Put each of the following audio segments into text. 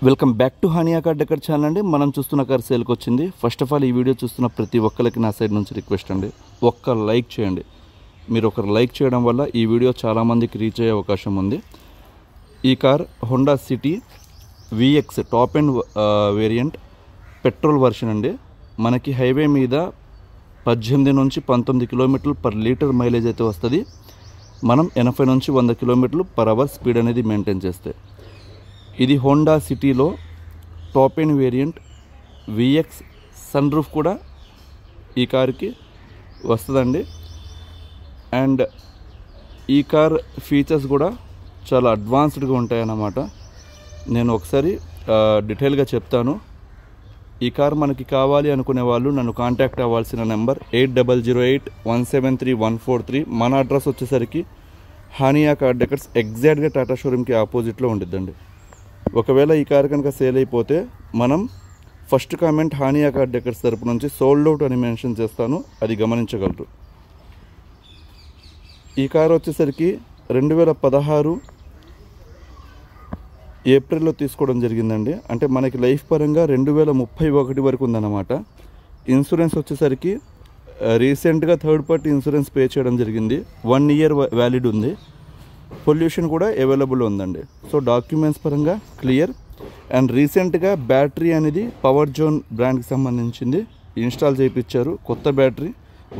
Welcome back to Hania car decor channel అండి. మనం చూస్తున్న కార్ సేల్కి వచ్చింది. ఫస్ట్ ఆఫ్ ఆల్ ఈ వీడియో చూస్తున్న ప్రతి ఒక్కరికి నా సైడ్ నుంచి రిక్వెస్ట్ అండి, ఒక్క లైక్ చేయండి. మీరు ఒకరు లైక్ చేయడం వల్ల ఈ వీడియో చాలామందికి రీచ్ అయ్యే అవకాశం ఉంది. ఈ car Honda city vx top end variant petrol version అండి. మనకి హైవే మీద 18 నుంచి 19 కిలోమీటర్లు పర్ లీటర్ మైలేజ్ అయితే వస్తుంది. మనం 80 నుంచి 100 కిలోమీటర్లు పర్ అవర్ స్పీడ్ అనేది మెయింటైన్ చేస్తే ఇది హోండా సిటీలో top end variant VX. Sunroof కూడా ఈ కార్కి వస్తుందండి. అండ్ ఈ కార్ ఫీచర్స్ కూడా చాలా అడ్వాన్స్డ్గా ఉంటాయన్నమాట. నేను ఒకసారి డీటెయిల్గా చెప్తాను. ఈ కార్ మనకి కావాలి అనుకునే వాళ్ళు నన్ను కాంటాక్ట్ అవ్వాల్సిన నెంబర్ 8008173143. మన అడ్రస్ వచ్చేసరికి హానియా కార్ డెకర్స్ ఎగ్జాక్ట్గా టాటా షోరూమ్కి ఆపోజిట్లో ఉండిద్దండి. ఒకవేళ ఈ కార్ కనుక సేల్ అయిపోతే మనం first comment Hania car decors తరపు నుంచి సోల్డ్ అవుట్ అని మెన్షన్ చేస్తాను, అది గమనించగలరు. ఈ కార్ వచ్చేసరికి 2016 ఏప్రిల్లో తీసుకోవడం జరిగిందండి. అంటే మనకి లైఫ్ పరంగా 2031 వరకు ఉందన్నమాట. ఇన్సూరెన్స్ వచ్చేసరికి రీసెంట్గా థర్డ్ పార్టీ ఇన్సూరెన్స్ పే చేయడం జరిగింది. 1 ఇయర్ వ్యాలిడ్ ఉంది. పొల్యూషన్ కూడా అవైలబుల్ ఉందండి. సో డాక్యుమెంట్స్ పరంగా క్లియర్. అండ్ రీసెంట్గా బ్యాటరీ అనేది పవర్ జోన్ బ్రాండ్కి సంబంధించింది ఇన్స్టాల్ చేయించారు. కొత్త బ్యాటరీ,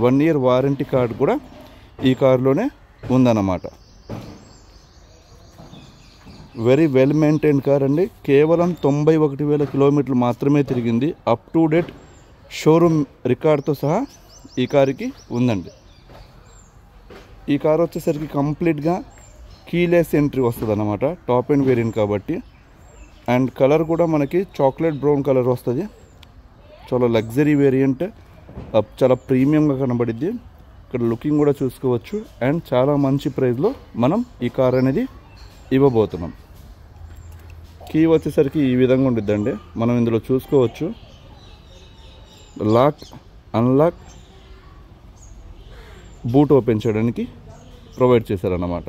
1 ఇయర్ వారంటీ కార్డ్ కూడా ఈ కారులోనే ఉందన్నమాట. వెరీ వెల్ మెయింటైన్డ్ కార్ అండి. కేవలం 91,000 కిలోమీటర్లు మాత్రమే తిరిగింది. అప్ టు డేట్ షోరూమ్ రికార్డ్తో సహా ఈ కారుకి ఉందండి. ఈ కార్ వచ్చేసరికి కంప్లీట్గా కీలెస్ ఎంట్రీ వస్తుంది అన్నమాట, టాప్ ఎండ్ వేరియంట్ కాబట్టి. అండ్ కలర్ కూడా మనకి చాక్లెట్ బ్రౌన్ కలర్ వస్తుంది. చాలా లగ్జరీ వేరియంట్, చాలా ప్రీమియంగా కనబడిద్ది. ఇక్కడ లుకింగ్ కూడా చూసుకోవచ్చు. అండ్ చాలా మంచి ప్రైస్లో మనం ఈ కార్ అనేది ఇవ్వబోతున్నాం. కీ వచ్చేసరికి ఈ విధంగా ఉండిద్దండి. మనం ఇందులో చూసుకోవచ్చు. లాక్, అన్లాక్, బూట్ ఓపెన్ చేయడానికి ప్రొవైడ్ చేశారన్నమాట.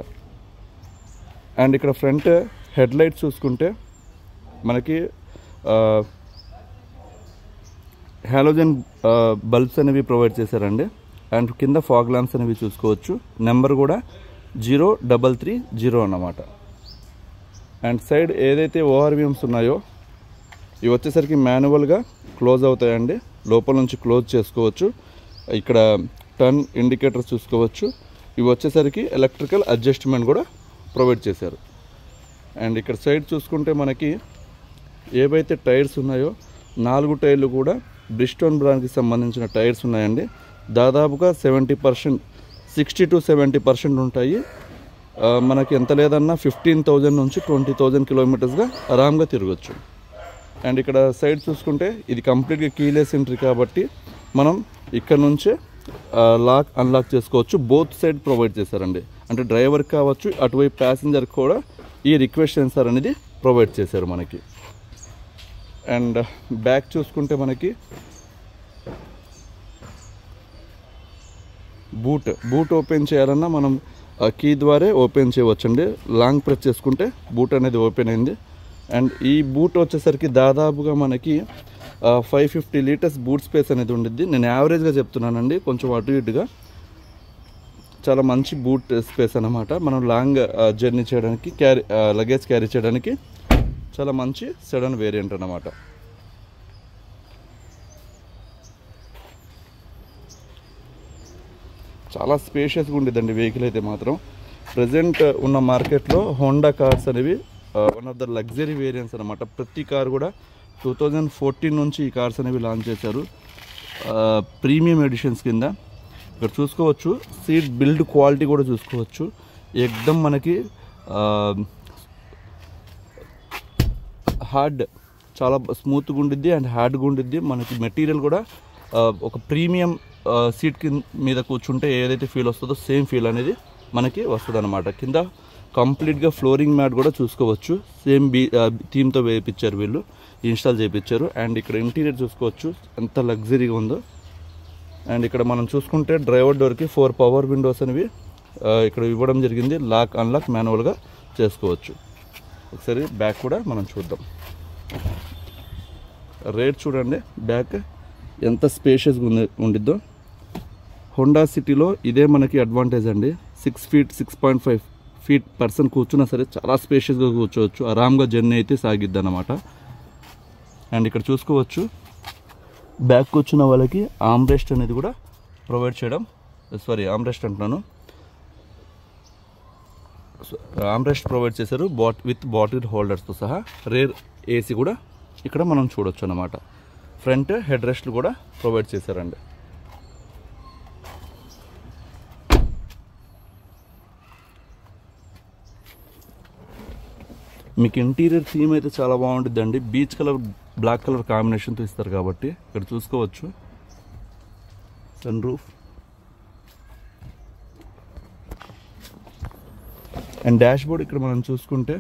అండ్ ఇక్కడ ఫ్రంట్ హెడ్ లైట్స్ చూసుకుంటే మనకి హాలోజన్ బల్బ్స్ అనేవి ప్రొవైడ్ చేశారండి. అండ్ కింద ఫాగ్ ల్యాంప్స్ అనేవి చూసుకోవచ్చు. నెంబర్ కూడా 0330 అన్నమాట. అండ్ సైడ్ ఏదైతే ఓఆర్విఎమ్స్ ఉన్నాయో ఇవి వచ్చేసరికి మాన్యువల్గా క్లోజ్ అవుతాయండి. లోపల నుంచి క్లోజ్ చేసుకోవచ్చు. ఇక్కడ టర్న్ ఇండికేటర్స్ చూసుకోవచ్చు. ఇవి వచ్చేసరికి ఎలక్ట్రికల్ అడ్జస్ట్మెంట్ కూడా ప్రొవైడ్ చేశారు. అండ్ ఇక్కడ సైడ్ చూసుకుంటే మనకి ఏవైతే టైర్స్ ఉన్నాయో 4 టైర్లు కూడా బ్రిస్టోన్ బ్రాండ్కి సంబంధించిన టైర్స్ ఉన్నాయండి. దాదాపుగా 70%, 60 to 70% ఉంటాయి. మనకి ఎంత లేదన్నా 15,000 నుంచి 20,000 కిలోమీటర్స్గా ఆరాంగా తిరగచ్చు. అండ్ ఇక్కడ సైడ్ చూసుకుంటే ఇది కంప్లీట్గా కీలెస్ ఎంట్రీ కాబట్టి మనం ఇక్కడ నుంచే లాక్ అన్లాక్ చేసుకోవచ్చు. బోత్ సైడ్ ప్రొవైడ్ చేశారండి. అంటే డ్రైవర్ కావచ్చు, అటువైపు ప్యాసింజర్ కూడా ఈ రిక్వెస్ట్ సెన్సార్ అనేది ప్రొవైడ్ చేశారు మనకి. అండ్ బ్యాక్ చూసుకుంటే మనకి బూట్ ఓపెన్ చేయాలన్నా మనం కీ ద్వారా ఓపెన్ చేయవచ్చండి. లాంగ్ ప్రెస్ చేసుకుంటే బూట్ అనేది ఓపెన్ అయింది. అండ్ ఈ బూట్ వచ్చేసరికి దాదాపుగా మనకి 550 లీటర్స్ బూట్ స్పేస్ అనేది ఉండిద్ది. నేను యావరేజ్గా చెప్తున్నానండి, కొంచెం అటు ఇటుగా. చాలా మంచి బూట్ స్పేస్ అన్నమాట. మనం లాంగ్ జర్నీ చేయడానికి, లగేజ్ క్యారీ చేయడానికి చాలా మంచి సెడన్ వేరియంట్ అన్నమాట. చాలా స్పేషియస్గా ఉండేదండి వెహికల్ అయితే మాత్రం. ప్రజెంట్ ఉన్న మార్కెట్లో హోండా కార్స్ అనేవి one of the luxury variants అనమాట. ప్రతి కార్ కూడా 2014 నుంచి ఈ కార్స్ అనేవి లాంచ్ చేశారు, ప్రీమియం ఎడిషన్స్ కింద. ఇక్కడ చూసుకోవచ్చు. సీట్ బిల్డ్ క్వాలిటీ కూడా చూసుకోవచ్చు. ఎక్దమ్ మనకి హార్డ్, చాలా స్మూత్గా ఉండిద్ది అండ్ హార్డ్గా ఉండిద్ది. మనకి మెటీరియల్ కూడా ఒక ప్రీమియం సీట్ మీద కూర్చుంటే ఏదైతే ఫీల్ వస్తుందో సేమ్ ఫీల్ అనేది మనకి వస్తుంది అనమాట. కింద కంప్లీట్గా ఫ్లోరింగ్ మ్యాట్ కూడా చూసుకోవచ్చు. సేమ్ థీమ్తో వేయించారు వీళ్ళు, ఇన్స్టాల్ చేయించారు. అండ్ ఇక్కడ ఇంటీరియర్ చూసుకోవచ్చు ఎంత లగ్జరీగా ఉందో. అండ్ ఇక్కడ మనం చూసుకుంటే డ్రైవర్ డోర్కి 4 పవర్ విండోస్ అనేవి ఇక్కడ ఇవ్వడం జరిగింది. లాక్ అన్లాక్ మాన్యువల్గా చేసుకోవచ్చు. ఒకసారి బ్యాక్ కూడా మనం చూద్దాం. రేట్ చూడండి బ్యాక్ ఎంత స్పేషియస్గా ఉండిద్దో. హోండా సిటీలో ఇదే మనకి అడ్వాంటేజ్ అండి. 6 feet 6.5 feet పర్సన్ కూర్చున్నా సరే చాలా స్పేషియస్గా కూర్చోవచ్చు, ఆరామ్గా జర్నీ అయితే సాగిద్ది అన్నమాట. అండ్ ఇక్కడ చూసుకోవచ్చు బ్యాక్ కూర్చున్న వాళ్ళకి ఆమ్రెస్ట్ అనేది కూడా ప్రొవైడ్ చేయడం, ఆమ్రెస్ట్ అంటున్నాను, ఆమ్రెస్ట్ ప్రొవైడ్ చేశారు విత్ బాటిల్ హోల్డర్స్తో సహా. రేర్ ఏసీ కూడా ఇక్కడ మనం చూడొచ్చు అన్నమాట. ఫ్రంట్ హెడ్ రెస్ట్లు కూడా ప్రొవైడ్ చేశారండి. మీకు ఇంటీరియర్ థీమ్ అయితే చాలా బాగుంటుందండి. బీచ్ కలర్ బ్లాక్ కలర్ కాంబినేషన్తో ఇస్తారు కాబట్టి ఇక్కడ చూసుకోవచ్చు. Sunroof and dashboard ఇక్కడ మనం చూసుకుంటే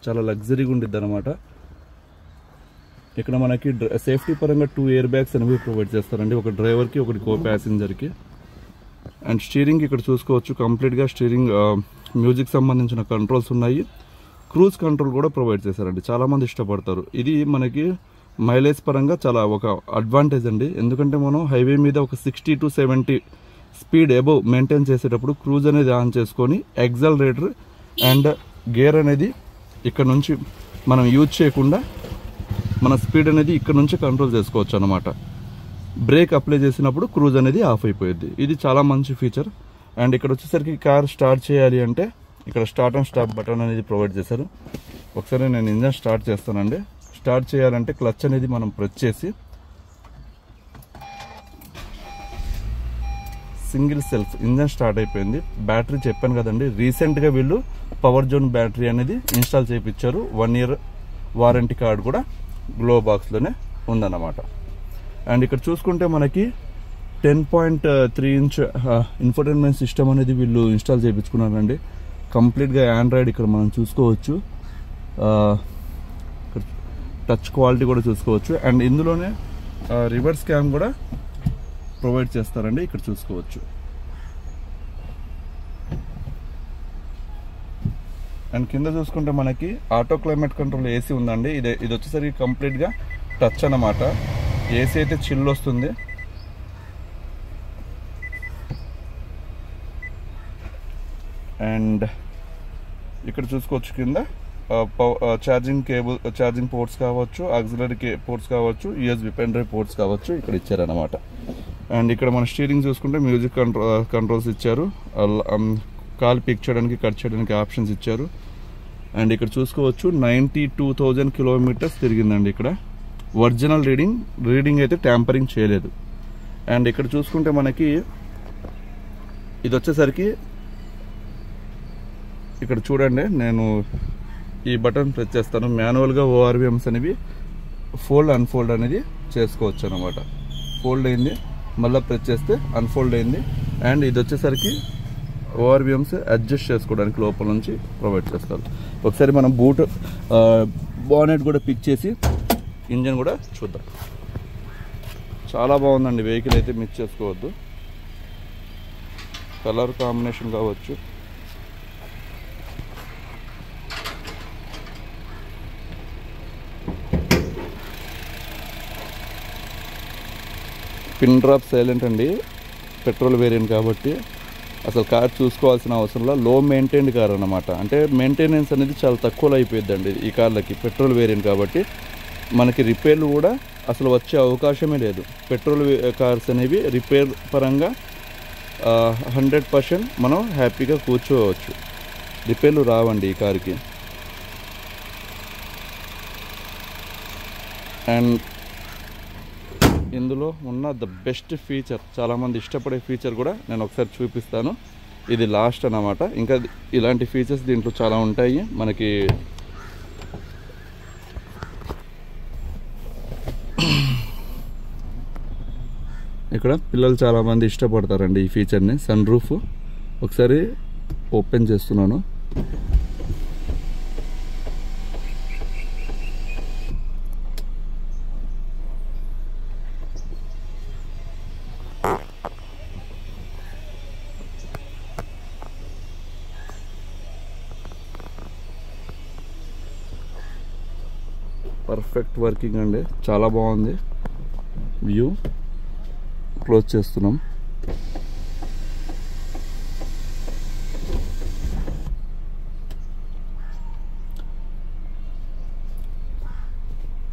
చాలా లగ్జరీగా ఉంటుంది అన్నమాట. ఇక్కడ మనకి సేఫ్టీ పరంగా 2 air bags అనేవి ప్రొవైడ్ చేస్తారండి, ఒక డ్రైవర్కి ఒకటి కో ప్యాసింజర్కి. అండ్ స్టీరింగ్ ఇక్కడ చూసుకోవచ్చు, కంప్లీట్గా స్టీరింగ్ మ్యూజిక్ సంబంధించిన కంట్రోల్స్ ఉన్నాయి. క్రూజ్ కంట్రోల్ కూడా ప్రొవైడ్ చేశారండి, చాలామంది ఇష్టపడతారు. ఇది మనకి మైలేజ్ పరంగా చాలా ఒక అడ్వాంటేజ్ అండి. ఎందుకంటే మనం హైవే మీద ఒక 60 to 70 స్పీడ్ అబవ్ మెయింటైన్ చేసేటప్పుడు క్రూజ్ అనేది ఆన్ చేసుకొని యాక్సలరేటర్ అండ్ గేర్ అనేది ఇక్కడ నుంచి మనం యూజ్ చేయకుండా మన స్పీడ్ అనేది ఇక్కడ నుంచి కంట్రోల్ చేసుకోవచ్చు అన్నమాట. బ్రేక్ అప్లై చేసినప్పుడు క్రూజ్ అనేది ఆఫ్ అయిపోయింది. ఇది చాలా మంచి ఫీచర్. అండ్ ఇక్కడ వచ్చేసరికి కార్ స్టార్ట్ చేయాలి అంటే ఇక్కడ స్టార్ట్ అండ్ స్టాప్ బటన్ అనేది ప్రొవైడ్ చేశారు. ఒకసారి నేను ఇంజన్ స్టార్ట్ చేస్తానండి. స్టార్ట్ చేయాలంటే క్లచ్ అనేది మనం ప్రెస్ చేసి సింగిల్ సెల్ఫ్ ఇంజన్ స్టార్ట్ అయిపోయింది. బ్యాటరీ చెప్పాను కదండి, రీసెంట్గా వీళ్ళు పవర్ జోన్ బ్యాటరీ అనేది ఇన్స్టాల్ చేయించారు. 1 year వారంటీ కార్డు కూడా గ్లో బాక్స్లోనే ఉందన్నమాట. అండ్ ఇక్కడ చూసుకుంటే మనకి 10.3 inch ఇన్ఫోటైన్మెంట్ సిస్టమ్ అనేది వీళ్ళు ఇన్స్టాల్ చేయించుకున్నారండి. కంప్లీట్గా ఆండ్రాయిడ్ ఇక్కడ మనం చూసుకోవచ్చు. టచ్ క్వాలిటీ కూడా చూసుకోవచ్చు. అండ్ ఇందులోనే రివర్స్ క్యామ్ కూడా ప్రొవైడ్ చేస్తారండి, ఇక్కడ చూసుకోవచ్చు. అండ్ కింద చూసుకుంటే మనకి ఆటో క్లైమేట్ కంట్రోల్ ఏసీ ఉందండి. ఇది వచ్చేసరికి కంప్లీట్గా టచ్ అన్నమాట. ఏసీ అయితే చిల్ వస్తుంది. అండ్ ఇక్కడ చూసుకోవచ్చు కింద ఛార్జింగ్ పోర్ట్స్ కావచ్చు, ఆక్సిలరీ పోర్ట్స్ కావచ్చు, యూఎస్బి పెన్ డ్రైవ్ పోర్ట్స్ కావచ్చు ఇక్కడ ఇచ్చారన్నమాట. అండ్ ఇక్కడ మన స్టీరింగ్ చూసుకుంటే మ్యూజిక్ కంట్రోల్స్ ఇచ్చారు, కాల్ పిక్ చేయడానికి కట్ చేయడానికి ఆప్షన్స్ ఇచ్చారు. అండ్ ఇక్కడ చూసుకోవచ్చు 92,000 kilometers తిరిగిందండి. ఇక్కడ ఒరిజినల్ రీడింగ్ అయితే ట్యాంపరింగ్ చేయలేదు. అండ్ ఇక్కడ చూసుకుంటే మనకి ఇది వచ్చేసరికి ఇక్కడ చూడండి, నేను ఈ బటన్ ప్రెస్ చేస్తాను, మాన్యువల్గా ఓఆర్విఎమ్స్ అనేవి ఫోల్డ్ అన్ఫోల్డ్ అనేది చేసుకోవచ్చు అనమాట. ఫోల్డ్ అయింది, మళ్ళీ ప్రెస్ చేస్తే అన్ఫోల్డ్ అయింది. అండ్ ఇది వచ్చేసరికి ఓఆర్విఎమ్స్ అడ్జస్ట్ చేసుకోవడానికి లోపల నుంచి ప్రొవైడ్ చేస్తారు. ఒకసారి మనం బానెట్ కూడా పిక్ చేసి ఇంజన్ కూడా చూద్దాం. చాలా బాగుందండి వెహికల్ అయితే, మిస్ చేసుకోవద్దు. కలర్ కాంబినేషన్ కావచ్చు, పిన్ డ్రాప్ సైలెంట్ అండి, పెట్రోల్ వేరియంట్ కాబట్టి అసలు కార్ చూసుకోవాల్సిన అవసరంలో లో మెయింటైన్డ్ కార్ అన్నమాట. అంటే మెయింటెనెన్స్ అనేది చాలా తక్కువలో అయిపోయిందండి ఈ కార్లకి, పెట్రోల్ వేరియంట్ కాబట్టి. మనకి రిపేర్లు కూడా అసలు వచ్చే అవకాశమే లేదు. పెట్రోల్ కార్స్ అనేవి రిపేర్ పరంగా 100% మనం హ్యాపీగా కూర్చోవచ్చు, రిపేర్లు రావండి ఈ కార్కి. అండ్ ఇందులో ఉన్న ద బెస్ట్ ఫీచర్, చాలామంది ఇష్టపడే ఫీచర్ కూడా నేను ఒకసారి చూపిస్తాను. ఇది లాస్ట్ అన్నమాట. ఇంకా ఇలాంటి ఫీచర్స్ దీంట్లో చాలా ఉంటాయి మనకి. ఇక్కడ పిల్లలు చాలామంది ఇష్టపడతారండి ఈ ఫీచర్ని. సన్ రూఫ్ ఒకసారి ఓపెన్ చేస్తున్నాను. పర్ఫెక్ట్ వర్కింగ్ అండి, చాలా బాగుంది. వ్యూ క్లోజ్ చేస్తున్నాం.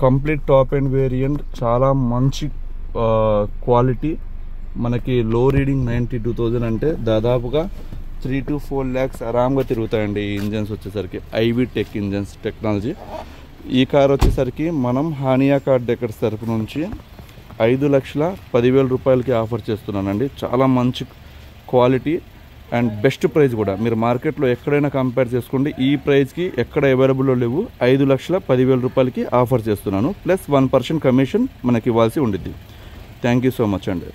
కంప్లీట్ టాప్ అండ్ వేరియంట్, చాలా మంచి క్వాలిటీ. మనకి లో రీడింగ్ 92,000 అంటే దాదాపుగా 3 to 4 lakhs ఆరామ్గా తిరుగుతాయండి ఈ ఇంజన్స్ వచ్చేసరికి. IV tech engines technology. ఈ కార్ వచ్చేసరికి మనం హానియా కార్ డెకర్స్ తరపు నుంచి 5,10,000 రూపాయలకి ఆఫర్ చేస్తున్నానండి. చాలా మంచి క్వాలిటీ అండ్ బెస్ట్ ప్రైస్ కూడా. మీరు మార్కెట్లో ఎక్కడైనా కంపేర్ చేసుకోండి, ఈ ప్రైస్కి ఎక్కడ అవైలబుల్లో లేవు. 5,10,000 రూపాయలకి ఆఫర్ చేస్తున్నాను. ప్లస్ 1% కమిషన్ మనకి ఇవ్వాల్సి ఉండిద్ది. థ్యాంక్ యూ సో మచ్ అండి.